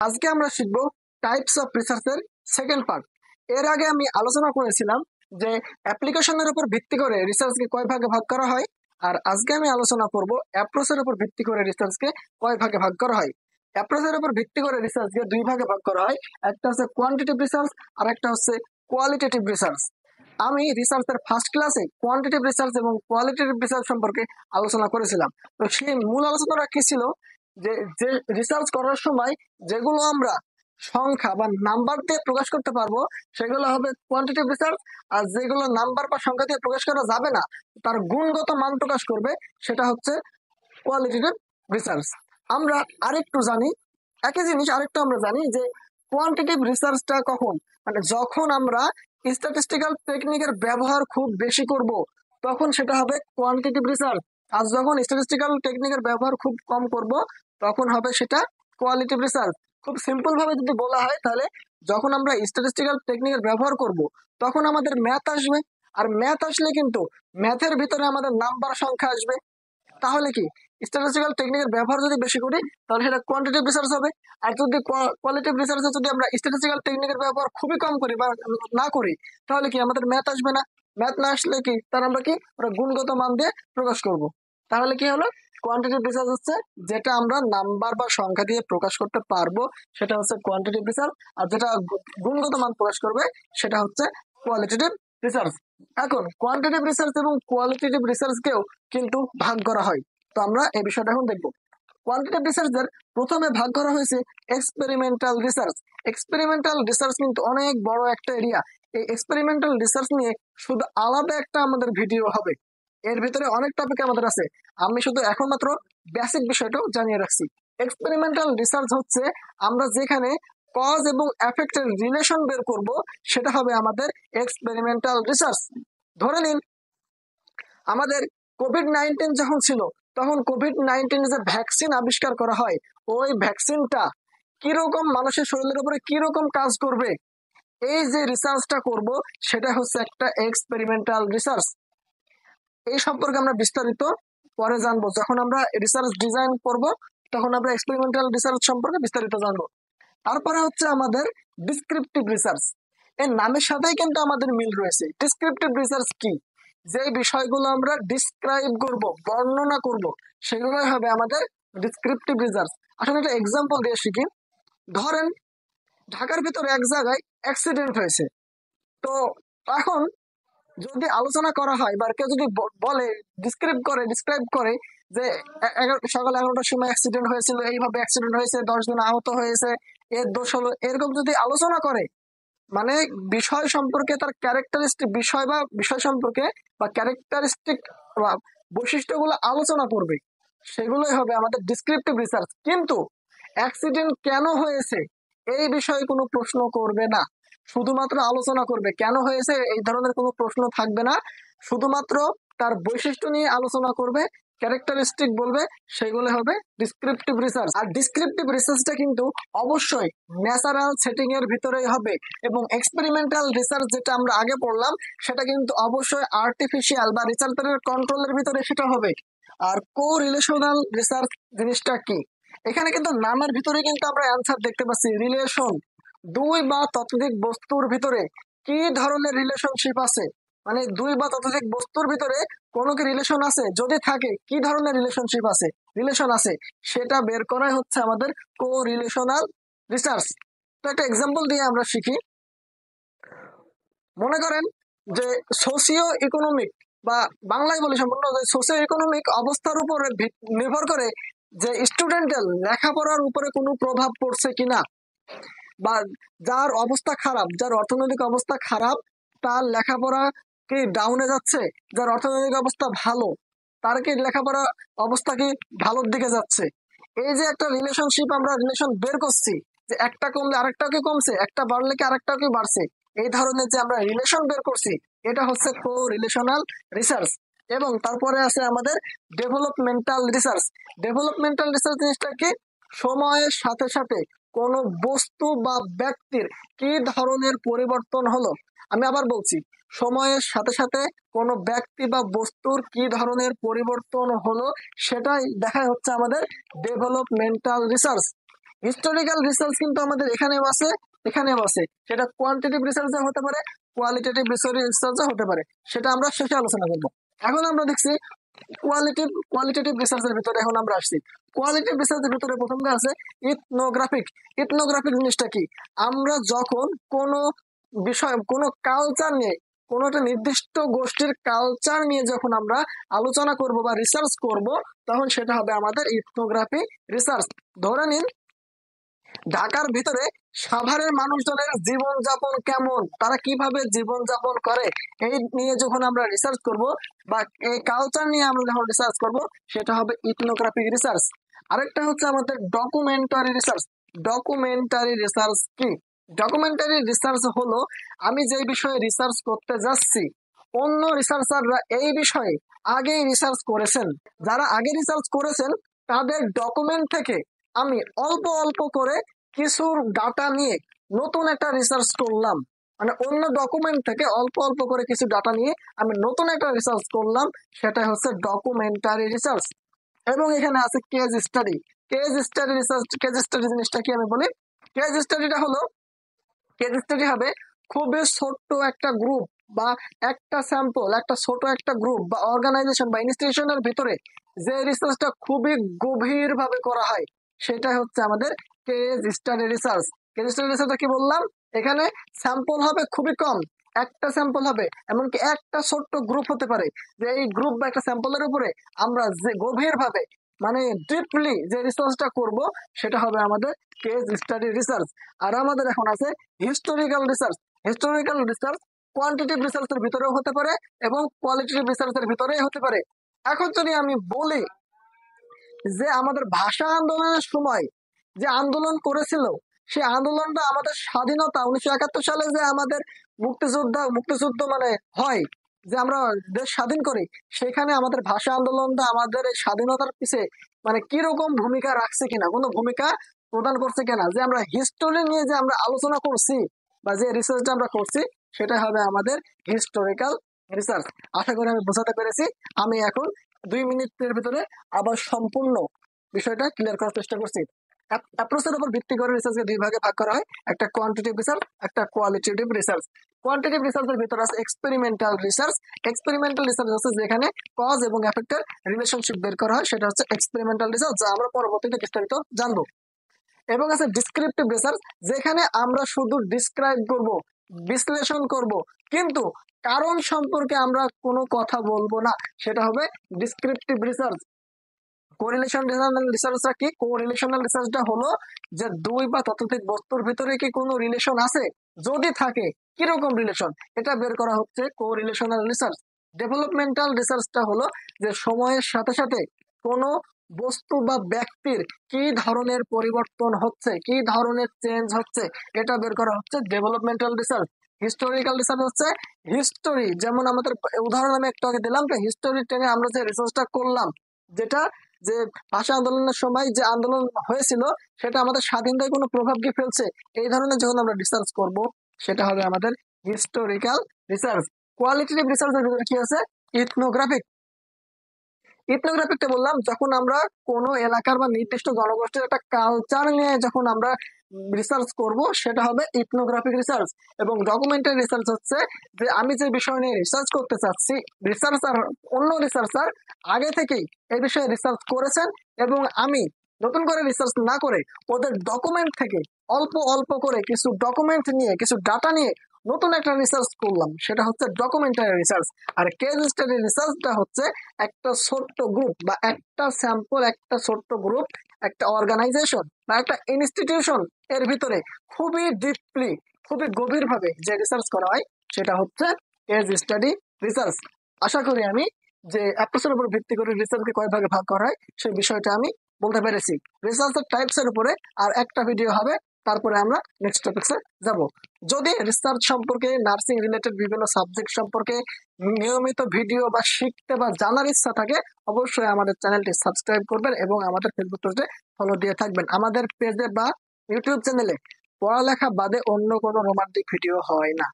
আজকে আমরা শিখবো টাইপস অফ রিসার্চের সেকেন্ড পার্ট। এর আগে আমি আলোচনা করেছিলাম যে অ্যাপ্লিকেশনের উপর ভিত্তি করে রিসার্চকে কয় ভাগে ভাগ করা হয়, আর আজকে আমি আলোচনা করব অ্যাপ্রোচের উপর ভিত্তি করে রিসার্চকে কয় ভাগে ভাগ করা হয়। অ্যাপ্রোচের উপর ভিত্তি করে রিসার্চকে দুই ভাগে ভাগ করা হয়, একটা হচ্ছে কোয়ান্টিটিভ রিসার্চ আর একটা হচ্ছে কোয়ালিটেটিভ রিসার্চ। আমি রিসার্চের ফার্স্ট ক্লাসে কোয়ান্টিটিভ রিসার্চ এবং কোয়ালিটেটিভ রিসার্চ সম্পর্কে আলোচনা করেছিলাম। তো সেই মূল আলোচনাটা কি ছিল, যে যে রিসার্চ করার সময় যেগুলো আমরা সংখ্যা বা নাম্বার দিয়ে প্রকাশ করতে পারবো সেগুলো হবে কোয়ান্টিটিভ রিসার্চ, আর যেগুলো নাম্বার বা সংখ্যা দিয়ে প্রকাশ করা যাবে না, তার গুণগত মান প্রকাশ করবে, সেটা হচ্ছে কোয়ালিটেটিভ রিসার্চ। আমরা আরেকটু জানি, একই জিনিস আরেকটু আমরা জানি যে কোয়ান্টিটিভ রিসার্চটা কখন, মানে যখন আমরা স্ট্যাটিস্টিক্যাল টেকনিকের ব্যবহার খুব বেশি করব তখন সেটা হবে কোয়ান্টিটিভ রিসার্চ। আর যখন স্ট্যাটিস্টিক্যাল টেকনিকের ব্যবহার খুব কম করব তখন হবে সেটা কোয়ালিটিভ রিসার্চ। খুব সিম্পল ভাবে যদি বলা হয় তাহলে যখন আমরা স্ট্যাটিস্টিক্যাল টেকনিকের ব্যবহার করব তখন আমাদের ম্যাথ আসবে, আর ম্যাথ আসলে কিন্তু ম্যাথের ভিতরে আমাদের নাম্বার সংখ্যা আসবে। তাহলে কি স্ট্যাটিস্টিক্যাল টেকনিকের ব্যবহার যদি বেশি করি তাহলে সেটা কোয়ান্টিটিভ রিসার্চ হবে। আর যদি কোয়ালিটিভ রিসার্চে যদি আমরা স্ট্যাটিস্টিক্যাল টেকনিকের ব্যবহার খুবই কম করি বা না করি তাহলে কি আমাদের ম্যাথ আসবে না। ম্যাথ না আসলে কি তার আমরা কি ওরা গুণগত মান দিয়ে প্রকাশ করব। তাহলে কি হলো, কোয়ান্টিটিভ রিসার্চ হচ্ছে যেটা আমরা নাম্বার বা সংখ্যা দিয়ে প্রকাশ করতে পারবো সেটা হচ্ছে কোয়ান্টিটিভ রিসার্চ, আর যেটা গুণগত মান প্রকাশ করবে সেটা হচ্ছে কোয়ালিটেটিভ রিসার্চ। এখন কোয়ান্টিটিভ রিসার্চ এবং কোয়ালিটেটিভ রিসার্চকেও কিন্তু ভাগ করা হয়। তো আমরা এই বিষয়টা এখন দেখবো। কোয়ান্টিটেটিভ রিসার্চের প্রথমে ভাগ করা হয়েছে এক্সপেরিমেন্টাল রিসার্চ। এক্সপেরিমেন্টাল রিসার্চ কিন্তু অনেক বড় একটা এরিয়া। এই এক্সপেরিমেন্টাল রিসার্চ নিয়ে শুধু আলাদা একটা আমাদের ভিডিও হবে। এর ভিতরে অনেক টপিক আমাদের আছে, আমি শুধু এখন মাত্র বেসিক বিষয়টাও জানিয়ে রাখছি। এক্সপেরিমেন্টাল রিসার্চ হচ্ছে আমরা যেখানে কজ এবং এফেক্টের রিলেশন বের করব সেটা হবে আমাদের এক্সপেরিমেন্টাল রিসার্চ। ধরে নিন আমাদের কোভিড-19 যখন ছিল তখন কোভিড-19 যে ভ্যাকসিন আবিষ্কার করা হয়, ওই ভ্যাকসিনটা কিরকম মানুষের শরীরের উপরে কিরকম কাজ করবে, এই যে রিসার্চটা করব সেটা হচ্ছে একটা এক্সপেরিমেন্টাল রিসার্চ। এই সম্পর্কে আমরা বিস্তারিত পরে জানবো, যখন আমরা রিসার্চ ডিজাইন করব তখন আমরা এক্সপেরিমেন্টাল রিসার্চ সম্পর্কে বিস্তারিত জানবো। তারপরে হচ্ছে আমাদের ডিসক্রিপটিভ রিসার্চ। এর নামের সাথেই কিন্তু আমাদের মিল রয়েছে। ডিসক্রিপটিভ রিসার্চ কি, যে বিষয়গুলো আমরা ডিসক্রাইব করব, বর্ণনা করব, সেগুলোই হবে আমাদের ডিসক্রিপটিভ রিসার্চ। আসলে একটা এক্সাম্পল দিয়ে শিখি। ধরেন ঢাকার ভিতরে এক জায়গায় অ্যাক্সিডেন্ট হয়েছে। তো এখন যদি আলোচনা করা হয় বা কেউ যদি বলে ডিসক্রাইব করে যে সকাল 11টার সময় অ্যাক্সিডেন্ট হয়েছিল, এইভাবে অ্যাক্সিডেন্ট হয়েছে, 10 জন আহত হয়েছে, এর দোষ হলো, এরকম যদি আলোচনা করে, মানে বিষয় সম্পর্কে তার ক্যারেক্টারিস্টিক বিষয় বা বিষয় সম্পর্কে বা ক্যারেক্টারিস্টিক বা বৈশিষ্ট্যগুলো আলোচনা করবে, সেগুলোই হবে আমাদের ডিসক্রিপটিভ রিসার্চ। কিন্তু অ্যাক্সিডেন্ট কেন হয়েছে এই বিষয়ে কোনো প্রশ্ন করবে না, শুধুমাত্র আলোচনা করবে। কেন হয়েছে এই ধরনের কোনো প্রশ্ন থাকবে না, শুধুমাত্র তার বৈশিষ্ট্য নিয়ে আলোচনা করবে, ক্যারেক্টারিস্টিক বলবে, সেগুলো হবে ডিসক্রিপটিভ রিসার্চ। আর ডিসক্রিপটিভ রিসার্চটা কিন্তু অবশ্যই ন্যাচারাল সেটিং এর ভিতরেই হবে, এবং এক্সপেরিমেন্টাল রিসার্চ যেটা আমরা আগে পড়লাম সেটা কিন্তু অবশ্যই আর্টিফিশিয়াল বা রিসার্চারের কন্ট্রোলের ভিতরে সেটা হবে। আর কো রিলেশনাল রিসার্চ জিনিসটা কি, এখানে কিন্তু নামের ভিতরে কিন্তু আমরা অ্যান্সার দেখতে পাচ্ছি। রিলেশন, দুই বা ততোধিক বস্তুর ভিতরে কি ধরনের রিলেশনশিপ আছে, মানে দুই বা ততোধিক বস্তুর ভিতরে কোনো কি রিলেশন আছে, যদি থাকে কি ধরনের রিলেশনশিপ আছে, রিলেশন আছে, সেটা বের করাই হচ্ছে আমাদের কো রিলেশনাল রিসার্চ। তো একটা এক্সাম্পল দিয়ে আমরা শিখি। মনে করেন যে সোশিও ইকোনমিক বা বাংলায় বলি সম্পূর্ণ, যে সোশিও ইকোনমিক অবস্থার উপরে নির্ভর করে যে স্টুডেন্টের লেখাপড়ার উপরে কোনো প্রভাব পড়ছে কিনা, বা যার অবস্থা খারাপ, যার অর্থনৈতিক অবস্থা খারাপ, তার লেখাপড়া কি ডাউনে যাচ্ছে, যার অর্থনৈতিক অবস্থা ভালো তার কি লেখাপড়া অবস্থা কি ভালোর দিকে যাচ্ছে। এই যে একটা রিলেশনশিপ আমরা রিলেশন বের করছি, যে একটা কমলে আরেকটাও কি কমছে, একটা বাড়লে কি আরেকটাও কি বাড়ছে, এই ধরনের যে আমরা রিলেশন বের করছি এটা হচ্ছে কো রিলেশনাল রিসার্চ। এবং তারপরে আছে আমাদের ডেভেলপমেন্টাল রিসার্চ। ডেভেলপমেন্টাল রিসার্চ জিনিসটা কি, সময়ের সাথে সাথে কোন বস্তু বা ব্যক্তির কি ধরনের পরিবর্তন হলো, আমি আবার বলছি, সময়ের সাথে সাথে কোনো ব্যক্তি বা বস্তুর কি ধরনের পরিবর্তন হলো সেটাই দেখাই হচ্ছে আমাদের ডেভেলপমেন্টাল রিসার্চ। হিস্টোরিক্যাল রিসার্চ কিন্তু আমাদের এখানেও আছে, সেটা কোয়ান্টিটিভ রিসার্চও হতে পারে, কোয়ালিটেটিভ রিসার্চও হতে পারে, সেটা আমরা শেষে আলোচনা করবো। এখন আমরা দেখছি কোয়ালিটেটিভ রিসার্চের ভিতরে এখন আমরা আসছি। কোয়ালিটিভ রিসার্চের ভিতরে প্রথমটা আছে ইথনোগ্রাফিক। ইথনোগ্রাফিক জিনিসটা কি? আমরা যখন কোনো বিষয়, কোনো কালচার নিয়ে, কোনো একটা নির্দিষ্ট গোষ্ঠীর কালচার নিয়ে যখন আমরা আলোচনা করব বা রিসার্চ করব, তখন সেটা হবে আমাদের ইথনোগ্রাফি রিসার্চ। ধরে নিন ঢাকার ভিতরে সাভারের মানুষজনের জীবনযাপন কেমন, তারা কিভাবে জীবনযাপন করে, এই নিয়ে যখন আমরা রিসার্চ করব বা এই কালচার নিয়ে আমরা যখন রিসার্চ করব, সেটা হবে ইথনোগ্রাফিক রিসার্চ। আরেকটা হচ্ছে আমাদের ডকুমেন্টারি রিসার্চ। ডকুমেন্টারি রিসার্চ কি? ডকুমেন্টারি রিসার্চ হলো আমি যে বিষয়ে রিসার্চ করতে যাচ্ছি, অন্য রিসার্চাররা এই বিষয়ে আগেই রিসার্চ করেছেন, যারা আগে রিসার্চ করেছেন তাদের ডকুমেন্ট থেকে আমি অল্প অল্প করে কিছু ডাটা নিয়ে নতুন একটা রিসার্চ করলাম। মানে অন্য ডকুমেন্ট থেকে অল্প অল্প করে কিছু ডাটা নিয়ে আমি নতুন একটা রিসার্চ করলাম, সেটা হচ্ছে ডকুমেন্টারি রিসার্চ। এবং এখানে আছে case study. Case study research, case study জিনিসটা কি আমি বলি। কেস স্টাডিটা হলো, কেস স্টাডি হবে খুবই ছোট্ট একটা গ্রুপ বা একটা স্যাম্পল, একটা ছোট একটা গ্রুপ বা অর্গানাইজেশন বা ইনস্টিটিউশনের ভিতরে যে রিসার্চটা খুবই গভীর ভাবে করা হয়, সেটা হচ্ছে আমাদের case study research. Case study রিসার্চটা কি বললাম, এখানে স্যাম্পল হবে খুবই কম, একটা স্যাম্পল হবে, এমনকি একটা ছোট্ট গ্রুপ হতে পারে, যে এই গ্রুপ বা একটা স্যাম্পলের উপরে আমরা যে গভীর ভাবে মানে ডিপলি যে রিসার্চটা করব, সেটা হবে আমাদের কেস স্টাডি রিসার্চ। আর আমাদের এখন আছে historical research. Historical research quantitative রিসার্চের ভিতরেও হতে পারে এবং কোয়ালিটেটিভ রিসার্চের ভিতরেই হতে পারে। এখন যদি আমি বলি যে আমাদের ভাষা আন্দোলনের সময় যে আন্দোলন করেছিল, সেই আন্দোলনটা আমাদের স্বাধীনতা 1971 সালে যে আমাদের মুক্তিযুদ্ধ মানে হয়, যে আমরা দেশ স্বাধীন করি, সেখানে আমাদের ভাষা আন্দোলনটা আমাদের এই স্বাধীনতার পিছে মানে কিরকম ভূমিকা রাখছে কিনা, কোনো ভূমিকা প্রদান করছে কিনা, যে আমরা হিস্টোরি নিয়ে যে আমরা আলোচনা করছি বা যে রিসার্চটা আমরা করছি, সেটা হবে আমাদের হিস্টোরিক্যাল রিসার্চ। আশা করি আমি বোঝাতে পেরেছি। আমি এখন 2 মিনিটের ভিতরে আবার সম্পূর্ণ বিষয়টা ক্লিয়ার করার চেষ্টা করছি। অ্যাপ্রোচের উপর ভিত্তি করে রিসার্চকে 2 ভাগে ভাগ করা হয়, একটা কোয়ান্টিটিভ রিসার্চ, একটা কোয়ালিটেটিভ রিসার্চ। কোয়ান্টিটিভ রিসার্চের ভিতরে আছে এক্সপেরিমেন্টাল রিসার্চ। এক্সপেরিমেন্টাল রিসার্চ হচ্ছে যেখানে কজ এবং এফেক্টের রিলেশনশিপ বের করা হয়, সেটা হচ্ছে এক্সপেরিমেন্টাল রিসার্চ, যা আমরা পরবর্তীতে বিস্তারিত জানবো। এবং আছে ডিসক্রিপটিভ রিসার্চ, যেখানে আমরা শুধু ডিসক্রাইব করব, বিশ্লেষণ করব, কিন্তু কারণ সম্পর্কে আমরা কোনো কথা বলবো না, সেটা হবে ডিসক্রিপটিভ রিসার্চ। কোরিলেশনাল রিসার্চটা কি? কোরিলেশনাল রিসার্চটা হলো যে দুই বা ততোধিক বস্তুর ভিতরে কি কোনো রিলেশন আছে, যদি থাকে কিরকম রিলেশন, এটা বের করা হচ্ছে কোরিলেশনাল রিসার্চ। ডেভেলপমেন্টাল রিসার্চটা হলো যে সময়ের সাথে সাথে কোনো বস্তু বা ব্যক্তির কি ধরনের পরিবর্তন হচ্ছে, কি ধরনের চেঞ্জ হচ্ছে, এটা বের করা হচ্ছে ডেভেলপমেন্টাল রিসার্চ। হিস্টোরিক্যাল রিসার্চ হচ্ছে হিস্টোরি, যেমন আমাদের উদাহরণ আমি একটু আগে দিলাম, হিস্টোরি টেনে আমরা যে রিসার্চটা করলাম, যেটা যে ভাষা আন্দোলনের সময় যে আন্দোলন হয়েছিল, সেটা আমাদের স্বাধীনতায় কোনো প্রভাব কি ফেলছে, এই ধরনের যখন আমরা রিসার্চ করব, সেটা হবে আমাদের হিস্টোরিক্যাল রিসার্চ। কোয়ালিটেটিভ রিসার্চের ভিতরে কি আছে? ইথনোগ্রাফিক। ইথনোগ্রাফিকটা বললাম যখন আমরা কোনো এলাকার বা নির্দিষ্ট জনগোষ্ঠীর একটা কালচার নিয়ে যখন আমরা রিসার্চ করব, সেটা হবে ইথনোগ্রাফিক রিসার্চ। এবং ডকুমেন্টারি রিসার্চ হচ্ছে যে আমি যে বিষয় নিয়ে রিসার্চ করতে চাচ্ছি, অন্য রিসার্চার আগে থেকেই এই বিষয়ে রিসার্চ করেছেন, এবং আমি নতুন করে রিসার্চ না করে ওদের ডকুমেন্ট থেকে অল্প অল্প করে কিছু ডকুমেন্ট নিয়ে, কিছু ডাটা নিয়ে নতুন একটা রিসার্চ করলাম, সেটা হচ্ছে ডকুমেন্টারি রিসার্চ। আর কেস স্টাডি রিসার্চটা হচ্ছে একটা ছোট্ট গ্রুপ বা একটা স্যাম্পল, একটা ছোট্ট গ্রুপ, একটা অর্গানাইজেশন বা একটা ইনস্টিটিউশন এর ভিতরে খুবই ডিপলি, খুবই গভীরভাবে যে রিসার্চ করা হয়, সেটা হচ্ছে কেস স্টাডি রিসার্চ। আশা করি আমি যে অ্যাপ্রোচের উপর ভিত্তি করে রিসার্চকে কয় ভাগে ভাগ করা হয় সেই বিষয়টা আমি বলতে পেরেছি। রিসার্চের টাইপস এর উপরে আর একটা ভিডিও হবে, তারপরে আমরা নেক্সট টপিক্সে যাব। যদি রিসার্চ সম্পর্কে, নার্সিং রিলেটেড বিভিন্ন সাবজেক্ট সম্পর্কে নিয়মিত ভিডিও বা শিখতে বা জানার ইচ্ছা থাকে, অবশ্যই আমাদের চ্যানেলটি সাবস্ক্রাইব করবেন এবং আমাদের ফেসবুক পেজে ফলো দিয়ে থাকবেন। আমাদের পেজে বা ইউটিউব চ্যানেলে পড়ালেখা বাদে অন্য কোনো রোমান্টিক ভিডিও হয় না।